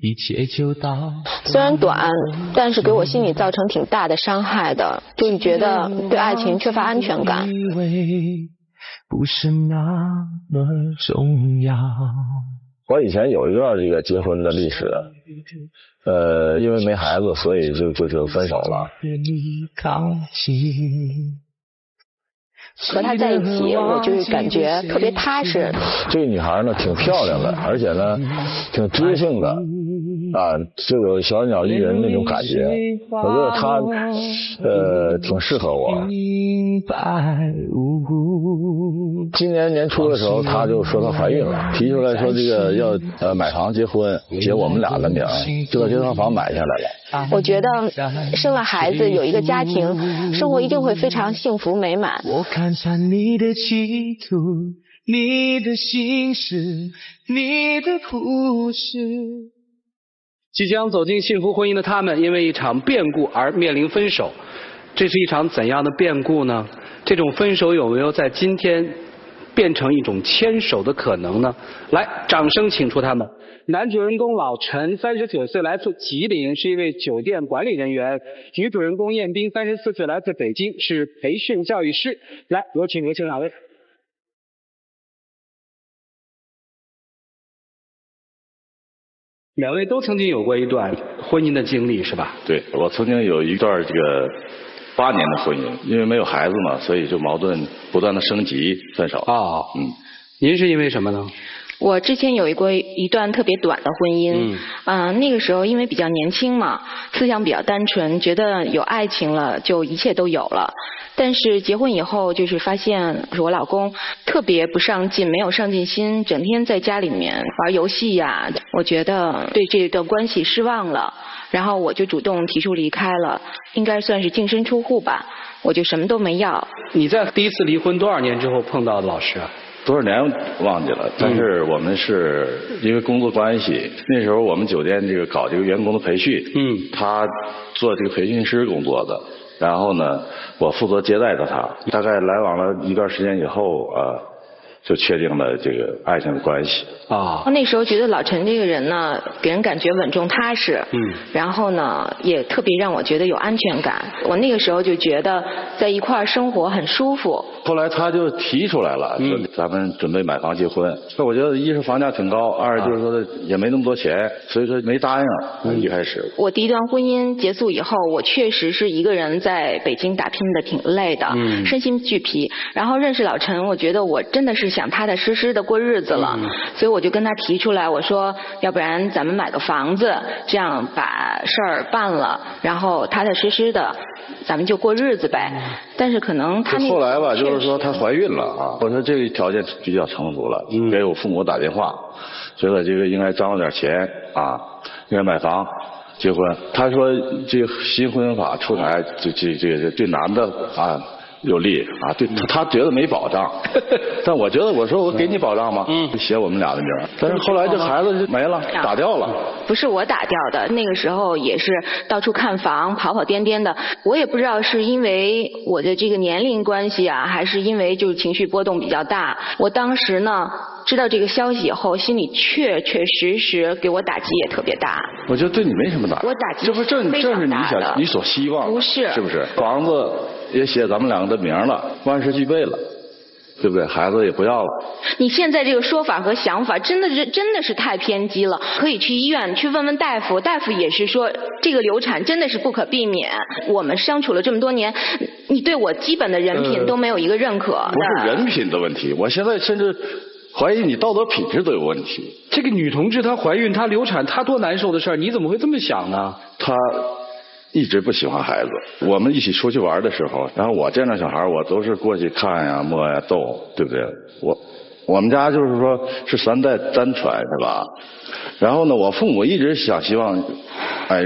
一切就到。虽然短，但是给我心里造成挺大的伤害的，就是觉得对爱情缺乏安全感。不是那么重要。我以前有一段这个结婚的历史，因为没孩子，所以就分手了。和他在一起，我就是感觉特别踏实。这个女孩呢，挺漂亮的，而且呢，挺知性的，啊，就有小鸟依人那种感觉。我觉得她，挺适合我。今年年初的时候，她就说她怀孕了，提出来说这个要买房结婚，结我们俩的名，就把这套房买下来了。我觉得生了孩子，有一个家庭，生活一定会非常幸福美满。我看穿你的企图，你的心事，你的故事。即将走进幸福婚姻的他们，因为一场变故而面临分手。这是一场怎样的变故呢？这种分手有没有在今天变成一种牵手的可能呢？来，掌声请出他们。男主人公老陈，39岁，来自吉林，是一位酒店管理人员；女主人公燕斌，34岁，来自北京，是培训教育师。来，有请两位。两位都曾经有过一段婚姻的经历，是吧？对，我曾经有一段这个8年的婚姻，因为没有孩子嘛，所以就矛盾不断的升级，分手。哦，您是因为什么呢？我之前有过一段特别短的婚姻，那个时候因为比较年轻嘛，思想比较单纯，觉得有爱情了就一切都有了。但是结婚以后，就是发现我老公特别不上进，没有上进心，整天在家里面玩游戏呀，我觉得对这段关系失望了，然后我就主动提出离开了，应该算是净身出户吧，我就什么都没要。你在第一次离婚多少年之后碰到的老师啊？多少年忘记了，但是我们是因为工作关系，那时候我们酒店这个搞这个员工的培训，他做这个培训师工作的，然后呢，我负责接待着他，大概来往了一段时间以后就确定了这个爱情的关系。那时候觉得老陈这个人呢，给人感觉稳重踏实，然后呢，也特别让我觉得有安全感。我那个时候就觉得在一块儿生活很舒服。后来他就提出来了，说咱们准备买房结婚。那我觉得一是房价挺高，二就是说也没那么多钱，所以说没答应。一开始我第一段婚姻结束以后，我确实是一个人在北京打拼的挺累的，身心俱疲。然后认识老陈，我觉得我真的是想踏踏实实的过日子了，所以我就跟他提出来，我说要不然咱们买个房子，这样把事儿办了，然后踏踏实实的咱们就过日子呗。但是可能他后来吧，就是说她怀孕了啊，我说这个条件比较成熟了，给我父母打电话，觉得这个应该张罗点钱啊，应该买房结婚。他说这个新婚姻法出台，这对男的有利啊，对他觉得没保障，但我觉得我说我给你保障吗？写我们俩的名，但是后来这孩子就没了，打掉了。不是我打掉的，那个时候也是到处看房，跑跑颠颠的。我也不知道是因为我的这个年龄关系啊，还是因为就是情绪波动比较大。我当时呢知道这个消息以后，心里确实给我打击也特别大。我觉得对你没什么打击，我打击这不正是你所希望的，不是？是不是？房子也写咱们两个的名了，万事俱备了，对不对？孩子也不要了。你现在这个说法和想法真的是太偏激了。可以去医院去问问大夫，大夫也是说这个流产真的是不可避免。我们相处了这么多年，你对我基本的人品都没有一个认可。不是人品的问题，我现在甚至怀疑你道德品质都有问题。这个女同志她怀孕她流产她多难受的事儿，你怎么会这么想呢？她一直不喜欢孩子，我们一起出去玩的时候，然后我见着小孩我都是过去看呀摸呀逗，对不对？我们家就是说是3代单传是吧？然后呢，我父母一直希望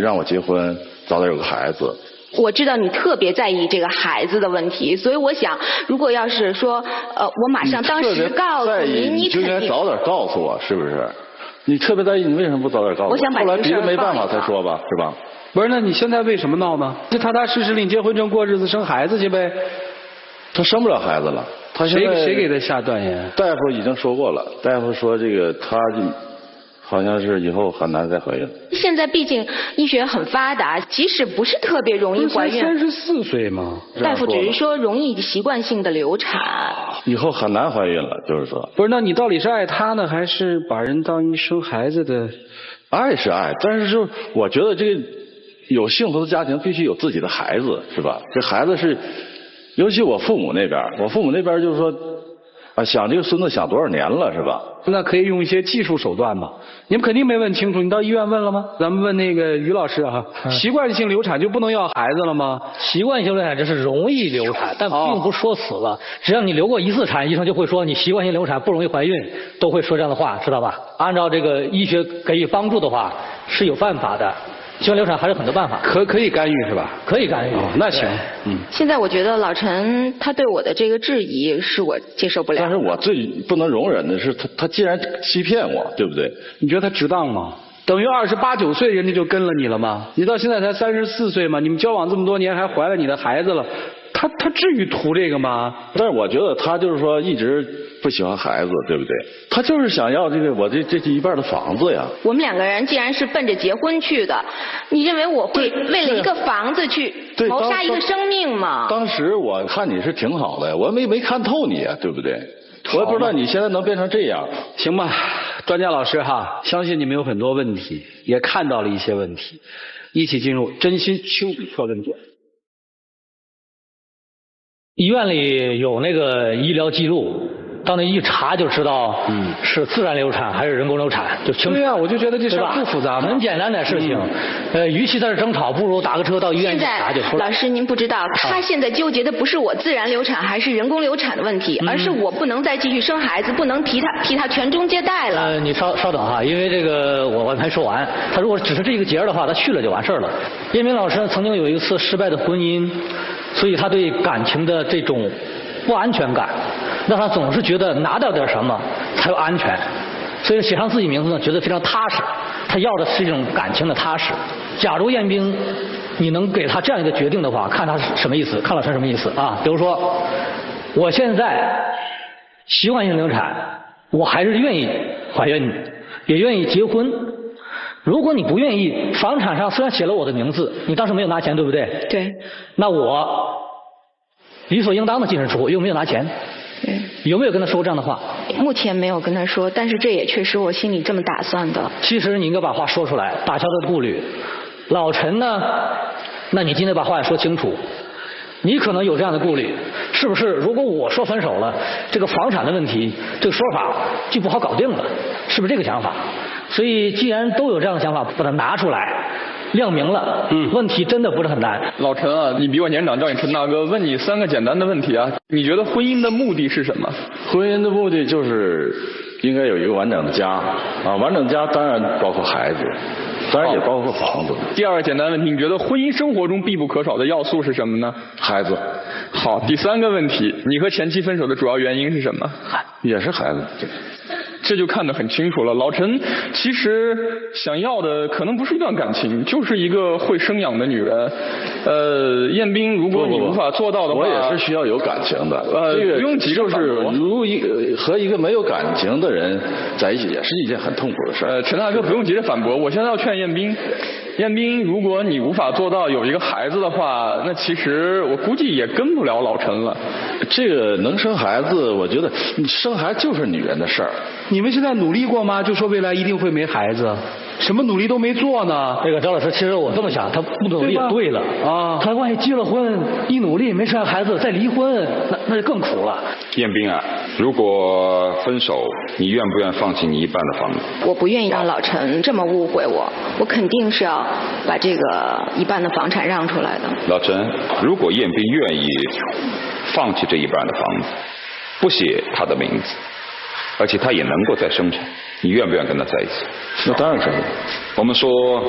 让我结婚，早点有个孩子。我知道你特别在意这个孩子的问题，所以我想，如果要是说我马上当时告诉你，你就应该早点告诉我，是不是？你特别在意，你为什么不早点告诉我？我想把后来别的没办法才说吧，是吧？不是，那你现在为什么闹呢？就踏踏实实领结婚证过日子，生孩子去呗。他生不了孩子了，他谁给他下断言？大夫已经说过了，大夫说这个他好像是以后很难再怀孕。现在毕竟医学很发达，即使不是特别容易怀孕，34岁吗？大夫只是说容易习惯性的流产。以后很难怀孕了，就是说。不是，那你到底是爱他呢，还是把人当一生孩子的？爱是爱，但是就我觉得这个有幸福的家庭必须有自己的孩子，是吧？这孩子是，尤其我父母那边就是说。想这个孙子想多少年了是吧？那可以用一些技术手段嘛？你们肯定没问清楚，你到医院问了吗？咱们问那个于老师啊，习惯性流产就不能要孩子了吗？习惯性流产这是容易流产，但并不说死了。只要你流过1次产，医生就会说你习惯性流产不容易怀孕，都会说这样的话，知道吧？按照这个医学给予帮助的话，是有办法的。习惯流产还是很多办法，可以干预是吧？可以干预。那行，现在我觉得老陈他对我的这个质疑是我接受不了。但是我最不能容忍的是他既然欺骗我，对不对？你觉得他值当吗？等于28、29岁人家就跟了你了吗？你到现在才34岁吗？你们交往这么多年还怀了你的孩子了，他至于图这个吗？但是我觉得他就是说一直不喜欢孩子，对不对？他就是想要这个我这一半的房子呀。我们2个人既然是奔着结婚去的，你认为我会为了一个房子去谋杀一个生命吗？当时我看你是挺好的，我没看透你啊，对不对？我也不知道你现在能变成这样。行吧，专家老师哈，相信你们有很多问题，也看到了一些问题，一起进入真心清澈问卷。医院里有那个医疗记录，到那一查就知道，是自然流产还是人工流产，就清楚。对啊，我就觉得这事不复杂嘛，很简单的事情。与其在这争吵，不如打个车到医院去查就出来。老师您不知道，他现在纠结的不是我自然流产还是人工流产的问题，而是我不能再继续生孩子，不能替他传宗接代了。你稍等哈，因为这个我还没说完。他如果只是这个节的话，他去了就完事了。叶明老师曾经有一次失败的婚姻，所以他对感情的这种不安全感，让他总是觉得拿到点什么才有安全，所以写上自己名字呢，觉得非常踏实。他要的是一种感情的踏实。假如彦斌，你能给他这样一个决定的话，看他是什么意思，看老陈什么意思啊？比如说，我现在习惯性流产，我还是愿意怀孕，也愿意结婚。如果你不愿意，房产上虽然写了我的名字，你当时没有拿钱，对不对？对。那我理所应当的净身出户，又没有拿钱。对。有没有跟他说过这样的话？目前没有跟他说，但是这也确实我心里这么打算的。其实你应该把话说出来，打消他的顾虑。老陈呢？那你今天把话也说清楚。你可能有这样的顾虑，是不是？如果我说分手了，这个房产的问题，这个说法就不好搞定了，是不是这个想法？所以既然都有这样的想法，把它拿出来亮明了，问题真的不是很难。老陈啊，你比我年长，叫你陈大哥，问你3个简单的问题啊。你觉得婚姻的目的是什么？婚姻的目的就是应该有一个完整的家啊，完整家当然包括孩子，当然也包括房子。第2个简单问题，你觉得婚姻生活中必不可少的要素是什么呢？孩子。好，第3个问题，你和前妻分手的主要原因是什么？也是孩子。这就看得很清楚了。老陈其实想要的可能不是一段感情，就是一个会生养的女人。彦斌，如果你无法做到的话，我也是需要有感情的。这个不用急着就是和一个没有感情的人在一起，也是一件很痛苦的事。陈大哥不用急着反驳，我现在要劝彦斌。彦斌，如果你无法做到有一个孩子的话，那其实我估计也跟不了老陈了。这个能生孩子，我觉得你生孩子就是女人的事儿。你们现在努力过吗？就说未来一定会没孩子，什么努力都没做呢？这个赵老师，其实我这么想，他不努力也对了啊。他万一结了婚，一努力没生下孩子再离婚，那就更苦了。彦斌啊，如果分手，你愿不愿放弃你一半的房子？我不愿意让老陈这么误会我，我肯定是要把这个一半的房产让出来的。老陈，如果彦斌愿意放弃这一半的房子，不写他的名字，而且他也能够再生产，你愿不愿跟他在一起？那当然可以。我们说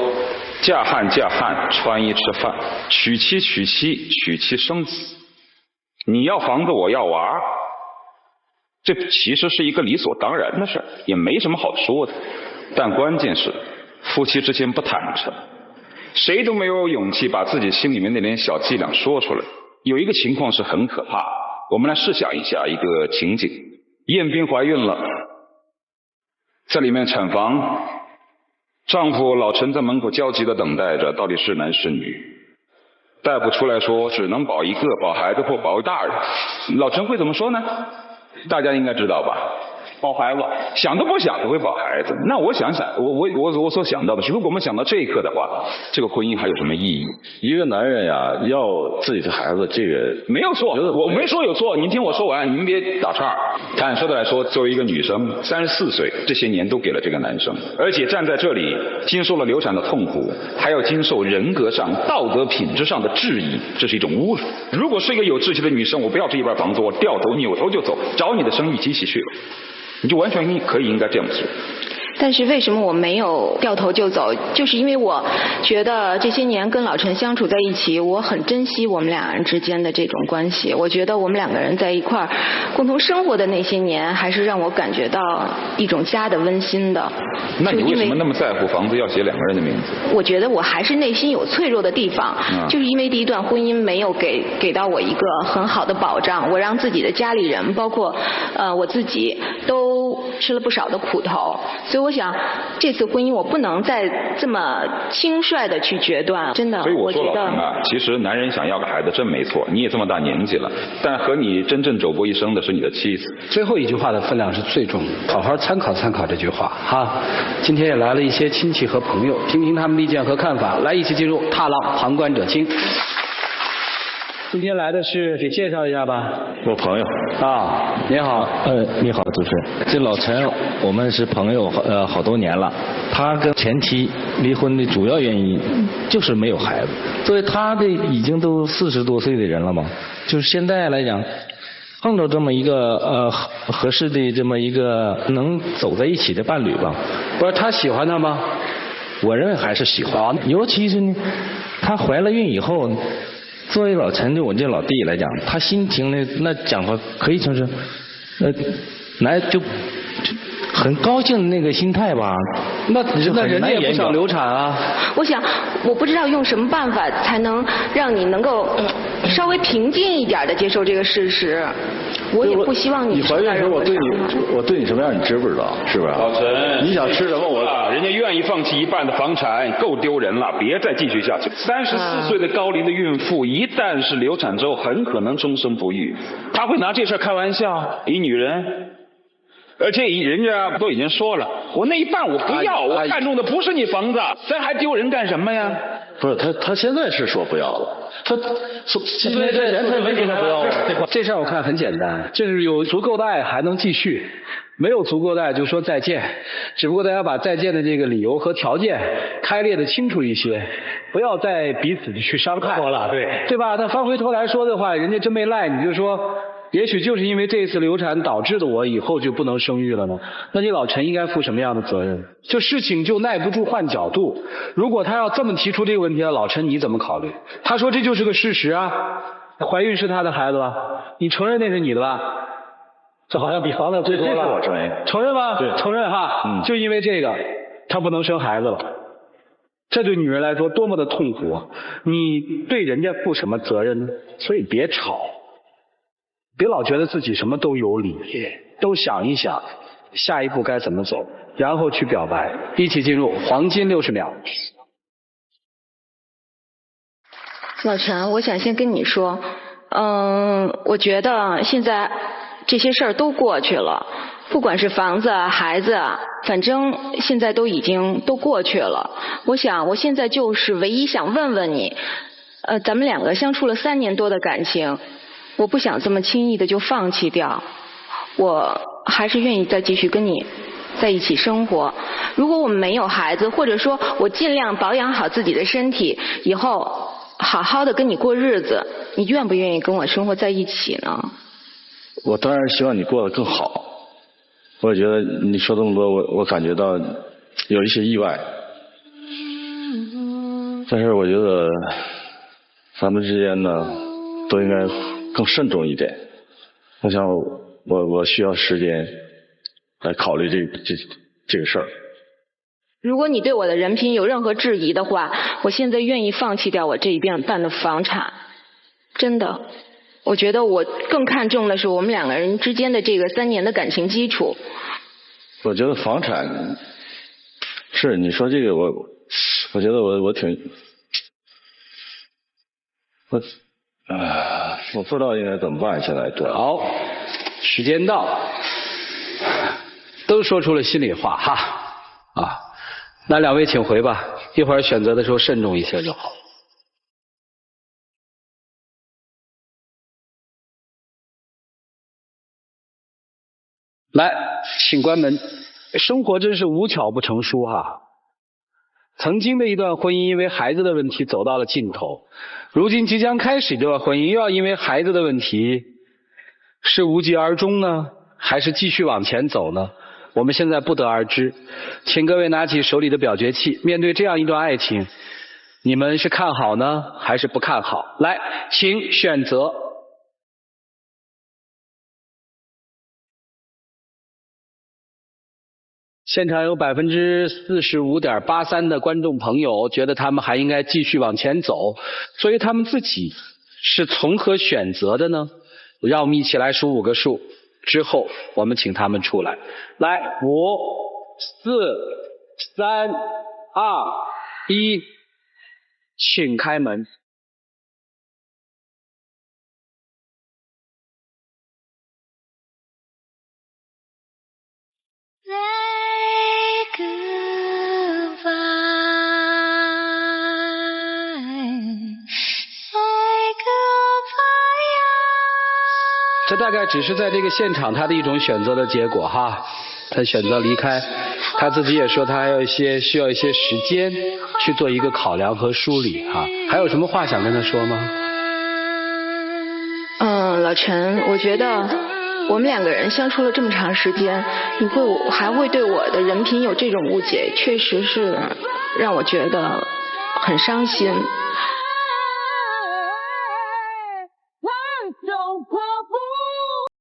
嫁汉嫁汉，穿衣吃饭，娶妻娶妻，娶妻生子。你要房子，我要娃，这其实是一个理所当然的事，也没什么好说的。但关键是夫妻之间不坦诚，谁都没有勇气把自己心里面那点小伎俩说出来。有一个情况是很可怕，我们来试想一下一个情景：彦斌怀孕了，在里面产房丈夫老陈在门口焦急地等待着，到底是男是女？大夫出来说只能保一个，保孩子或保大人。老陈会怎么说呢？大家应该知道吧？保孩子，想都不想就会保孩子。那我想想，我所想到的是，如果我们想到这一刻的话，这个婚姻还有什么意义？一个男人呀，要自己的孩子，这个没有错，我没说有错，您听我说完，您别打岔。坦率的来说，作为一个女生，34岁，这些年都给了这个男生，而且站在这里，经受了流产的痛苦，还要经受人格上、道德品质上的质疑，这是一种侮辱。如果是一个有志气的女生，我不要这一半房子，我掉头扭头就走，找你的生意一起去了。你就完全应该这样做。但是为什么我没有掉头就走？就是因为我觉得这些年跟老陈相处在一起，我很珍惜我们两人之间的这种关系。我觉得我们两个人在一块儿共同生活的那些年，还是让我感觉到一种家的温馨的。那你为什么那么在乎房子要写两个人的名字？我觉得我还是内心有脆弱的地方，就是因为第一段婚姻没有给到我一个很好的保障，我让自己的家里人，包括我自己都吃了不少的苦头，所以我想这次婚姻我不能再这么轻率的去决断，真的。所以我说觉得老陈啊，其实男人想要个孩子真没错，你也这么大年纪了，但和你真正走过一生的是你的妻子。最后一句话的分量是最重的，好好参考参考这句话哈。今天也来了一些亲戚和朋友，听听他们的意见和看法，来一起进入踏浪旁观者清。今天来的是，给介绍一下吧。我朋友啊，你好。你好，主持人。这老陈，我们是朋友，好多年了。他跟前妻离婚的主要原因就是没有孩子。作为他的已经都40多岁的人了嘛，就是现在来讲，碰到这么一个合适的这么一个能走在一起的伴侣吧。不是他喜欢他吗？我认为还是喜欢，尤其是呢，她怀了孕以后。作为老陈，就我这老弟来讲，他心情呢，那讲话可以说是，来就很高兴的那个心态吧。那人家也不想流产啊。我想，我不知道用什么办法才能让你能够稍微平静一点的接受这个事实。我也不希望你怀孕的时候我对你什么样，你知不知道？是不是？老陈，你想吃什么人家愿意放弃一半的房产，够丢人了，别再继续下去。34岁的高龄的孕妇，一旦是流产之后，很可能终身不育。他会拿这事开玩笑？一女人，而且人家都已经说了，我那一半我不要，我看中的不是你房子，咱还丢人干什么呀？不是他现在是说不要了。他几年之前他没说他不要了。这事儿我看很简单，就是有足够的爱还能继续，没有足够的爱就说再见。只不过大家把再见的这个理由和条件开列的清楚一些，不要再彼此去伤害了，对吧？那翻回头来说的话，人家真没赖，你就说也许就是因为这次流产导致的我以后就不能生育了呢。那你老陈应该负什么样的责任？就事情就耐不住换角度。如果他要这么提出这个问题，老陈你怎么考虑？他说这就是个事实啊，怀孕是他的孩子吧？你承认那是你的吧？这好像比房子最多了。这是我承认。承认吗？对，承认哈。就因为这个，他不能生孩子了。这对女人来说多么的痛苦啊！你对人家负什么责任呢？所以别吵。别老觉得自己什么都有理，都想一想下一步该怎么走，然后去表白。一起进入黄金60秒。老陈，我想先跟你说，我觉得现在这些事儿都过去了，不管是房子孩子，反正现在都已经都过去了。我想我现在就是唯一想问问你，咱们两个相处了3年多的感情，我不想这么轻易的就放弃掉，我还是愿意再继续跟你在一起生活。如果我们没有孩子，或者说我尽量保养好自己的身体，以后好好的跟你过日子，你愿不愿意跟我生活在一起呢？我当然希望你过得更好。我觉得你说这么多，我感觉到有一些意外，但是我觉得咱们之间呢都应该更慎重一点。我想我需要时间来考虑这个事儿。如果你对我的人品有任何质疑的话，我现在愿意放弃掉我这一半的房产。真的，我觉得我更看重的是我们两个人之间的这个3年的感情基础。我觉得房产是你说这个我觉得我挺我不知道应该怎么办现在。对，好，时间到，都说出了心里话哈啊，那两位请回吧，一会儿选择的时候慎重一些就好。来，请关门。生活真是无巧不成书哈。曾经的一段婚姻因为孩子的问题走到了尽头，如今即将开始这段婚姻又要因为孩子的问题是无疾而终呢，还是继续往前走呢？我们现在不得而知。请各位拿起手里的表决器，面对这样一段爱情，你们是看好呢，还是不看好？来，请选择。现场有45.83%的观众朋友觉得他们还应该继续往前走，所以他们自己是从何选择的呢？让我们一起来数5个数，之后我们请他们出来。来，5、4、3、2、1，请开门。这大概只是在这个现场他的一种选择的结果哈，他选择离开，他自己也说他还有需要一些时间去做一个考量和梳理哈。还有什么话想跟他说吗？老陈，我觉得我们两个人相处了这么长时间，你还会对我的人品有这种误解，确实是让我觉得很伤心。